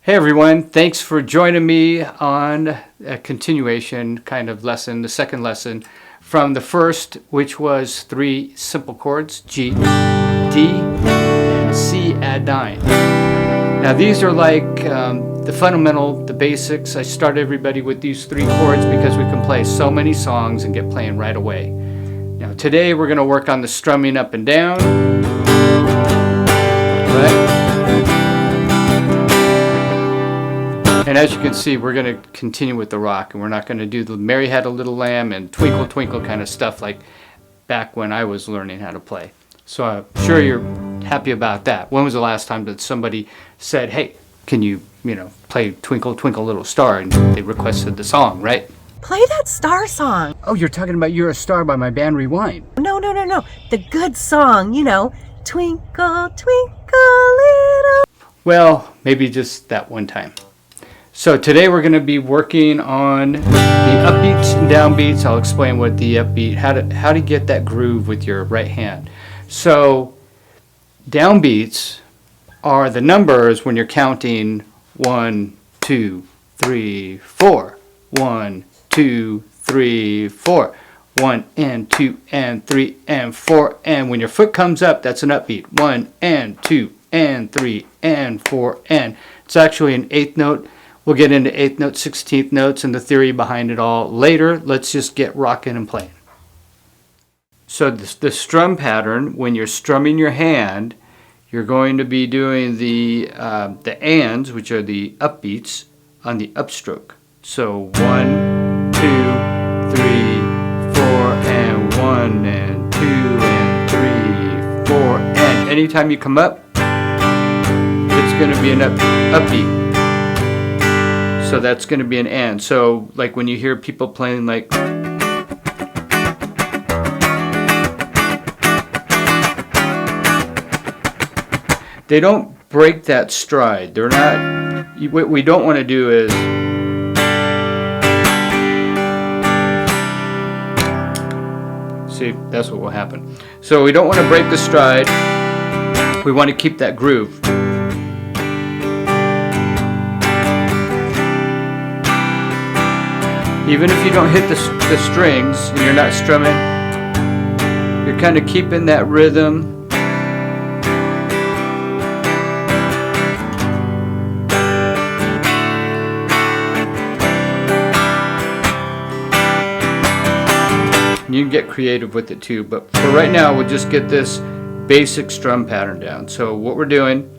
Hey everyone, thanks for joining me on a continuation kind of lesson, the second lesson from the first, which was 3 simple chords, G, D, and C add 9. Now these are like the fundamental, the basics. I start everybody with these 3 chords because we can play so many songs and get playing right away. Now today we're going to work on the strumming up and down, right? And as you can see, we're going to continue with the rock, and we're not going to do the Mary Had a Little Lamb and Twinkle Twinkle kind of stuff like back when I was learning how to play. So I'm sure you're happy about that. When was the last time that somebody said, hey, can you play Twinkle Twinkle Little Star, and they requested the song, right? Play that Star song. Oh, you're talking about You're a Star by my band Rewind. No. The good song, Twinkle, twinkle, little. Well, maybe just that one time. So today we're going to be working on the upbeats and downbeats. I'll explain what the upbeat, how to get that groove with your right hand. So downbeats are the numbers when you're counting 1, 2, 3, 4. 1, 2, 3, 4. 1 and 2 and 3 and 4. And when your foot comes up, that's an upbeat. 1 and 2 and 3 and 4 and. It's actually an 8th note. We'll get into 8th note, 16th notes, and the theory behind it all later. Let's just get rocking and playing. So the strum pattern, when you're strumming your hand, you're going to be doing the ands, which are the upbeats, on the upstroke. So 1, 2, 3, 4, and 1, and 2, and 3, 4, and anytime you come up, it's going to be an upbeat. So that's going to be an and. So like when you hear people playing like they don't break that stride. They're not, what we don't want to do is see, that's what will happen. So we don't want to break the stride. We want to keep that groove. Even if you don't hit the strings and you're not strumming, you're kind of keeping that rhythm. You can get creative with it too, but for right now we'll just get this basic strum pattern down. So what we're doing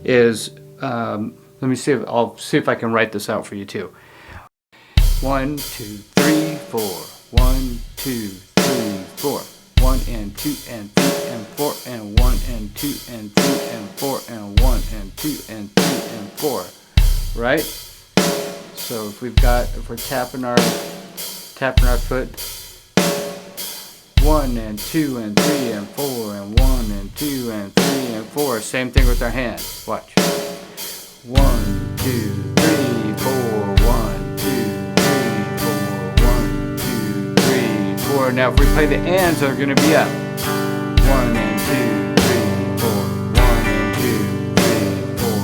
is, let me see I'll see if I can write this out for you too. 1, 2, 3, 4. 1, 2, 3, 4. 1 and 2 and 3 and 4 and 1 and 2 and 3 and 4 and 1 and 2 and 3 and 4. Right? So if we're tapping our foot, 1 and 2 and 3 and 4 and 1 and 2 and 3 and 4. Same thing with our hand. Watch. 1, 2, 3, 4. 1, 2. Now if we play the ands, they're going to be up. 1 and 2, 3, 4. 1 and 2, 3, 4.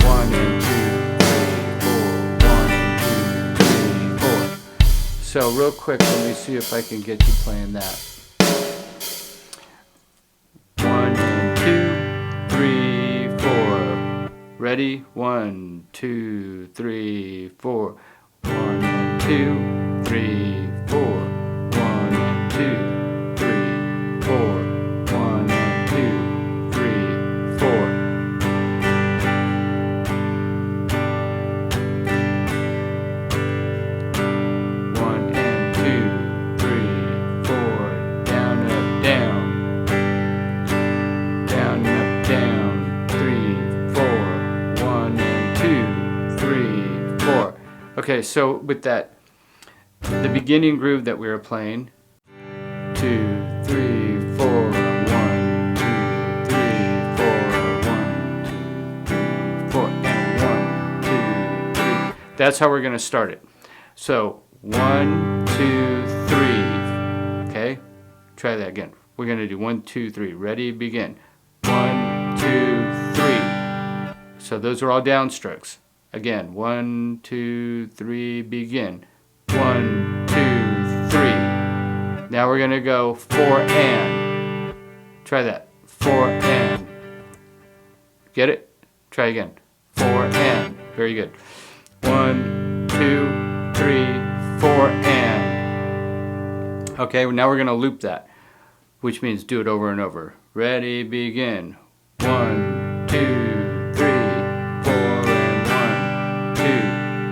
1 and 2, 3, 4. 1 and 2, 3, 4. So real quick, let me see if I can get you playing that. 1 and 2, 3, 4. Ready? 1, 2, 3, 4. 1 and 2, 3, 4. 2, 3, 4. 1 and 2, 3, 4. 1 and 2, 3, 4. Down, up, down. Down, up, down. 3, 4. 1 and 2, 3, 4. Okay, so with that, the beginning groove that we were playing. 2, 3, 4, 1, 2, 3, 4, 1, 2, 3, 4, and 1, 2, 3. That's how we're going to start it. So 1, 2, 3. Okay, try that again. We're going to do 1, 2, 3. Ready, begin. 1, 2, 3. So those are all downstrokes. Again, 1, 2, 3, begin. 1, 2, 3. Now we're gonna go 4 and. Try that. 4 and. Get it? Try again. 4 and. Very good. 1, 2, 3, 4 and. Okay, now we're gonna loop that, which means do it over and over. Ready, begin. 1, 2, 3, 4 and 1, 2,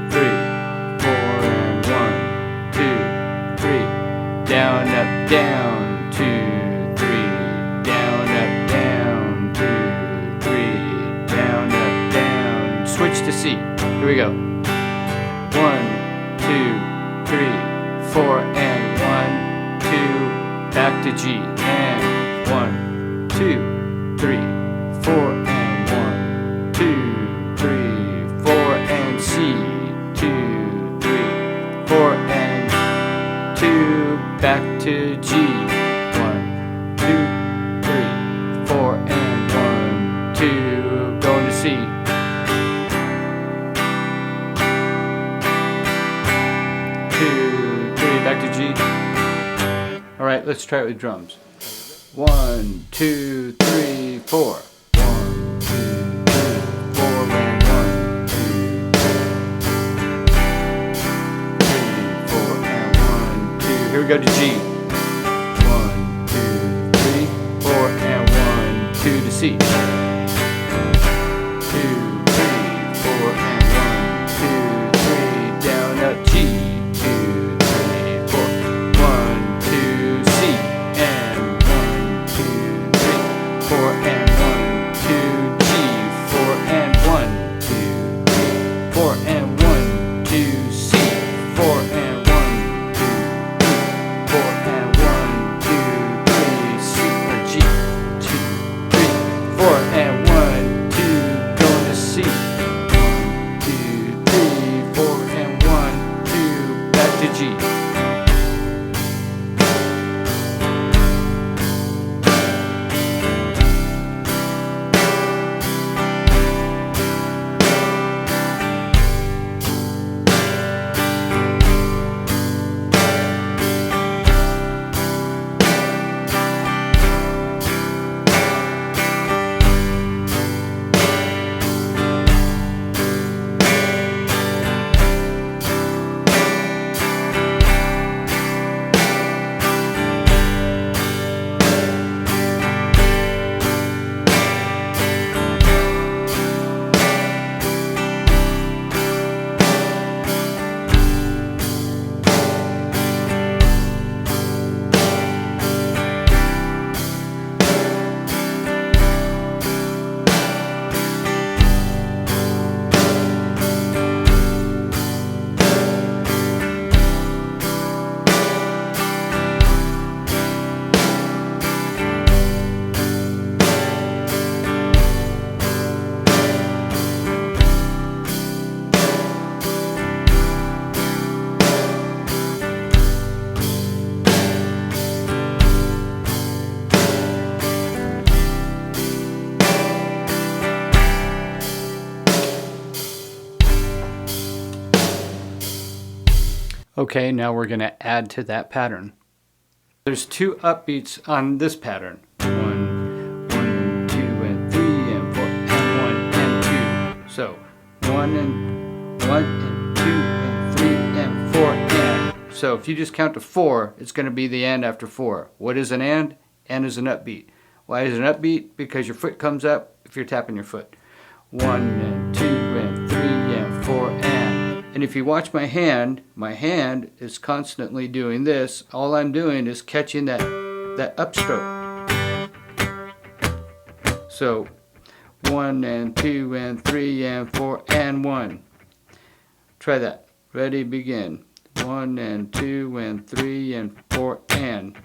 3, 4 and 1, 2, 3. Down, up, down, 2, 3. Down, up, down, 2, 3. Down, up, down. Switch to C. Here we go. 1, 2, 3, 4 and 1, 2. Back to G and 1, 2, 3, 4 and 1, 2, 3, 4 and C, 2, 3, 4 and 2. Back to G. 1, 2, 3, 4 and 1, 2. Going to C. 2, 3. Back to G. All right, let's try it with drums. 1, 2, 3, 4. 1, 2, 3, 4 and 1, 2, 3, 4 and 1, 2. Here we go to G. 1, 2, 3, 4 and 1, 2 to C. 2, 3, 4 and 1, 2, 3. Down up G. 2, 3, 4. 1, 2, C. And 1, 2, 3, 4 and 1, 2, G, 4 and 1, 2, 3, 4 and 1, 2, C, 4 and 1, 2, 3, 4 and 1, 2, 3, C or G, 2, 3, 4 and 1, 2, going to C, 1, 2, 3, 4 and 1, 2, back to G. Okay, now we're going to add to that pattern. There's 2 upbeats on this pattern. 1, 1, 2, and 3, and 4, and 1, and 2. So 1 and 2, and 3, and 4, and. So if you just count to 4, it's going to be the and after 4. What is an and? And is an upbeat. Why is it an upbeat? Because your foot comes up if you're tapping your foot. 1 and 2 and 3 and 4 and. And if you watch my hand is constantly doing this. All I'm doing is catching that upstroke. So 1 and 2 and 3 and 4 and 1. Try that. Ready, begin. 1 and 2 and 3 and 4 and.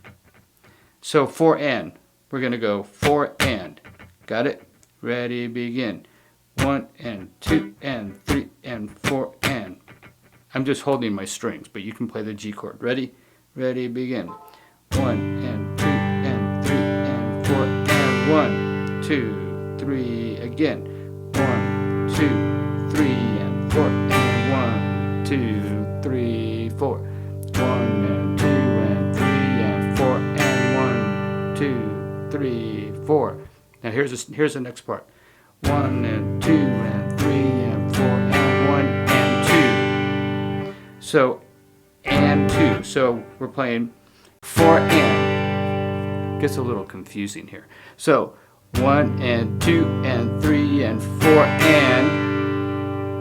So 4 and. We're going to go 4 and. Got it? Ready, begin. 1 and 2 and 3 and 4 and. I'm just holding my strings, but you can play the G chord. Ready? Ready, begin. 1 and 2 and 3 and 4 and 1, 2, 3 again. 1, 2, 3 and 4, and 1, 2, 3, 4. 1 and 2 and 3 and 4 and 1, 2, 3, 4. Now here's the next part. 1 and 2 and 3 and 4 and 1 and 2. So and 2. So we're playing 4 and. Gets a little confusing here. So 1 and 2 and 3 and 4 and.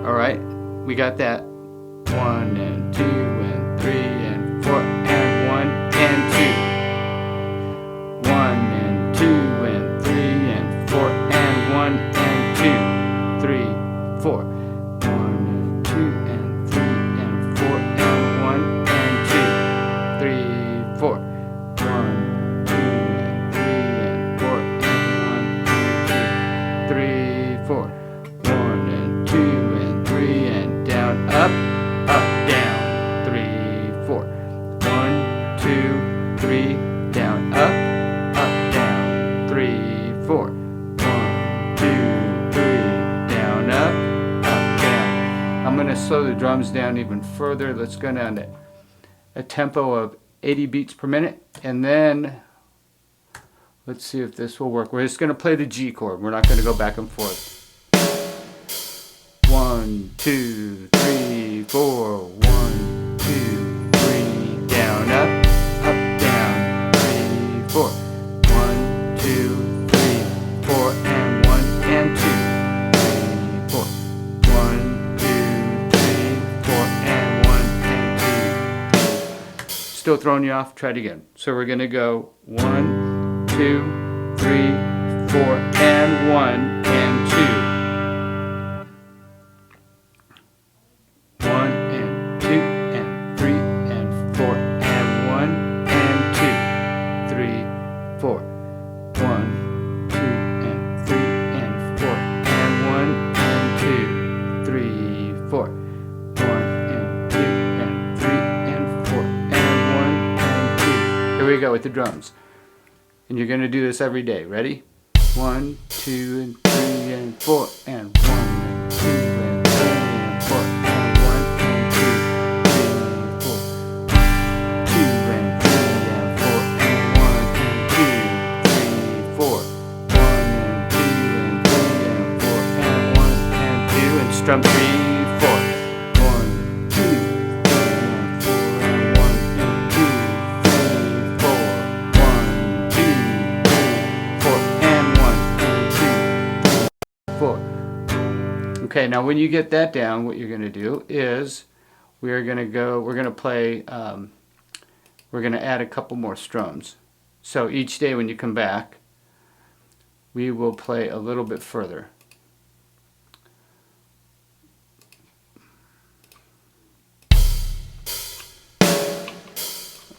All right, we got that. 1 and 2 and 3 and 4 and 1 and 2. 1 and 2 and 3 and 4 and 1 and 2. 3, 4. 1 and 2 and 3 and 4 and 1 and 2. 3, 4. 1, 2 and 3 and 4 and 1 and 2. 3, 4. 1 and 2 and 3 and down, up, down. 3, 4. 1, 2, 3, down, up, down. 3, 4. 1, 2, 3, down, up, down. I'm going to slow the drums down even further. Let's go down to a tempo of 80 beats per minute, and then let's see if this will work. We're just going to play the G chord. We're not going to go back and forth. 1, 2, 3, 4. 1, 2, 3, down, up, down. 3, 4. 1, 2, 3, 4 and 1 and 2. 3, 4. 1, 2, 3, 4 and 1 and 2. Still throwing you off? Try it again. So we're going to go 1, 2, 3, 4 and 1 and 2. 1 and 2 and 3 and 4 and 1 and 2. 3, 4. 1, 2 and 3 and 4 and 1 and 2. 3, 4. 1 and 2 and 3 and 4 and 1 and 2. Here we go with the drums. And you're going to do this every day. Ready? 1, 2 and 3 and 4 and 1 and 2 and 3 and 4 and 1 and 2. 3, 4. 2 and 3 and 4 and 1 and 2. 3, 4. 1 and 2 and 3 and 4 and 1 and 2. And strum 3, 4. 1, 2, 3 and 4 and 1 and 2. 3, 4. 1, 2, 3, 4 and 1 and 2. 4. Okay, now when you get that down, what you're going to do is we're going to play, we're going to add a couple more strums. So each day when you come back, we will play a little bit further.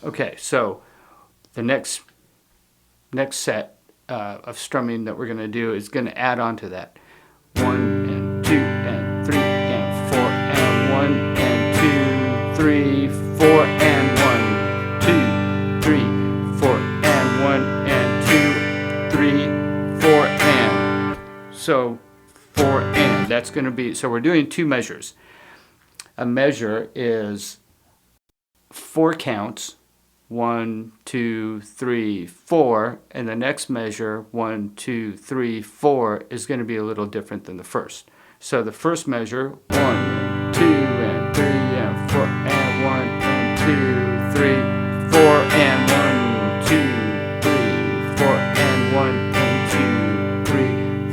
Okay, so the next set of strumming that we're going to do is going to add on to that. 1 and 2 and 3 and 4 and 1 and 2, 3, 4 and 1, 2, 3, 4 and 1 and 2, 3, 4 and. So 4 and. That's going to be, so we're doing two measures. A measure is 4 counts. 1, 2, 3, 4, and the next measure 1, 2, 3, 4 is going to be a little different than the first. So the first measure 1, 2 and 3 and 4 and 1 and 2, 3, 4 and 1, 2, 3, 4 and 1 and 2, 3,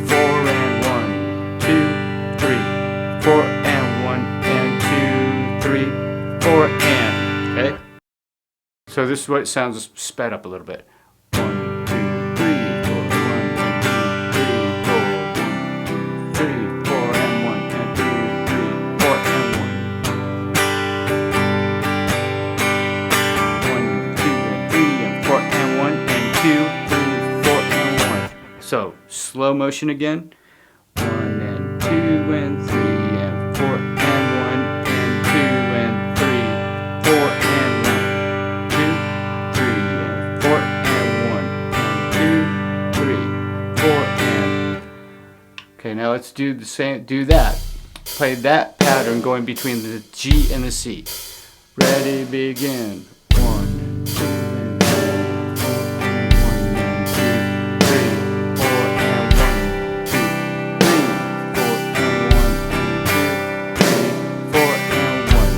4 and 1, 2, 3, 4 and 1 and 2, 3, 4 and. Okay. So this is what it sounds sped up a little bit. 1, 2, 3, 4, 1, 2, 3, 4, 1, 2, 3, 4 and 1 and 2, 3, 4 and 1. 1, 2 and 3 and 4 and 1 and 2, 3, 4 and 1. So slow motion again. 1 and 2 and 3 and 4 and 1 and 2 and 3, 4 and 1. 2, 3 and 4 and 1 and 2, 3, 4 and. Okay, now let's do the same. Do that play that pattern going between the G and the C. Ready, begin. 1, 2, and 1, 2, 3, 4, and 1, 2, 3, 4, and 1, 2, 3, 4, and 1,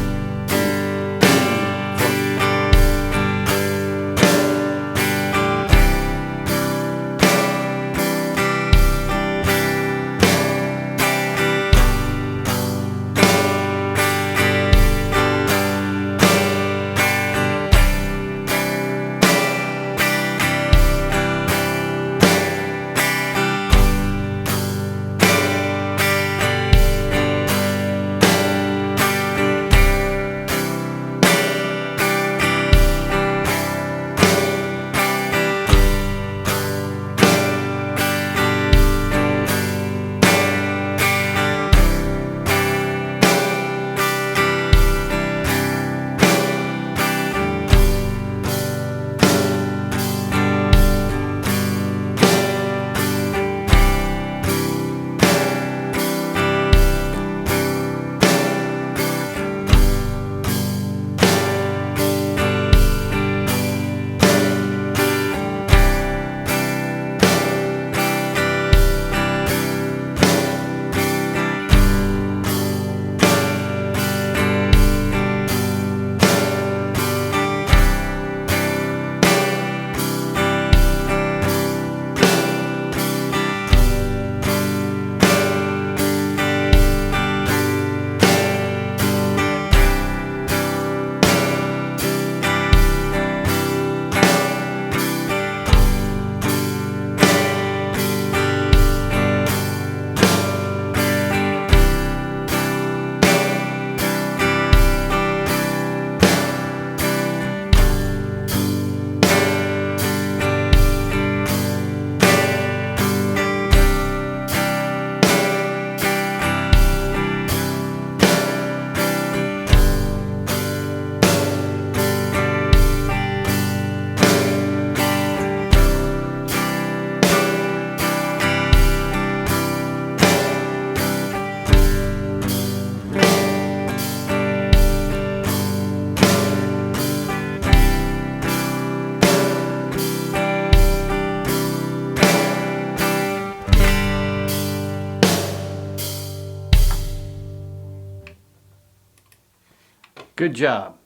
Good job.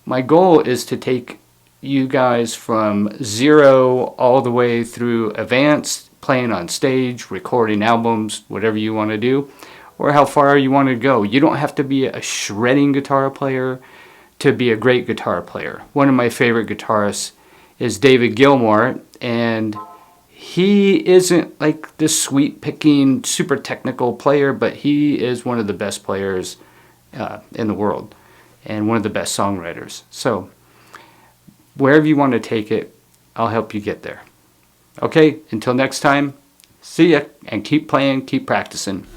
My goal is to take you guys from zero all the way through advanced, playing on stage, recording albums, whatever you want to do, or how far you want to go. You don't have to be a shredding guitar player to be a great guitar player. One of my favorite guitarists is David Gilmour, and he isn't like this sweet picking, super technical player, but he is one of the best players in the world and one of the best songwriters. So wherever you want to take it, I'll help you get there. Okay, until next time, see ya, and keep playing, keep practicing.